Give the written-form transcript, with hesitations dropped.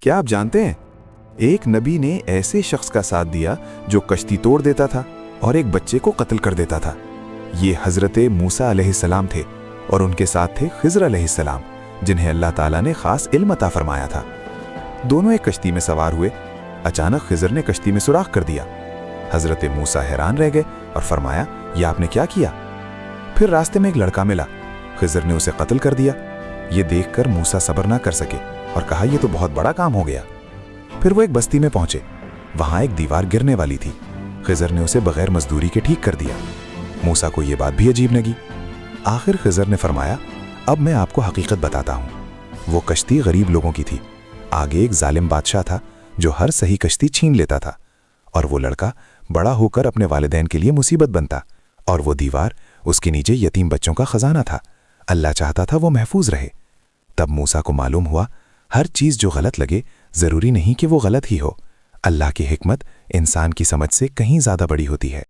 کیا آپ جانتے ہیں ایک نبی نے ایسے شخص کا ساتھ دیا جو کشتی توڑ دیتا تھا اور ایک بچے کو قتل کر دیتا تھا۔ یہ حضرت موسیٰ علیہ السلام تھے اور ان کے ساتھ تھے خضر علیہ السلام، جنہیں اللہ تعالیٰ نے خاص علم عطا فرمایا تھا۔ دونوں ایک کشتی میں سوار ہوئے۔ اچانک خضر نے کشتی میں سوراخ کر دیا۔ حضرت موسیٰ حیران رہ گئے اور فرمایا، یہ آپ نے کیا کیا؟ پھر راستے میں ایک لڑکا ملا۔ خضر نے اسے قتل کر دیا۔ یہ دیکھ کر موسیٰ صبر نہ کر سکے اور کہا، یہ تو بہت بڑا کام ہو گیا۔ پھر وہ ایک بستی میں پہنچے۔ وہاں ایک دیوار گرنے والی تھی۔ خضر نے اسے بغیر مزدوری کے ٹھیک کر دیا۔ موسیٰ کو یہ بات بھی عجیب لگی۔ آخر خضر نے فرمایا، اب میں آپ کو حقیقت بتاتا ہوں۔ وہ کشتی غریب لوگوں کی تھی۔ آگے ایک ظالم بادشاہ تھا جو ہر صحیح کشتی چھین لیتا تھا، اور وہ لڑکا بڑا ہو کر اپنے والدین کے لیے مصیبت بنتا، اور وہ دیوار اس کے نیچے یتیم بچوں کا خزانہ تھا۔ اللہ چاہتا تھا وہ محفوظ رہے۔ تب موسیٰ کو معلوم ہوا، ہر چیز جو غلط لگے ضروری نہیں کہ وہ غلط ہی ہو۔ اللہ کی حکمت انسان کی سمجھ سے کہیں زیادہ بڑی ہوتی ہے۔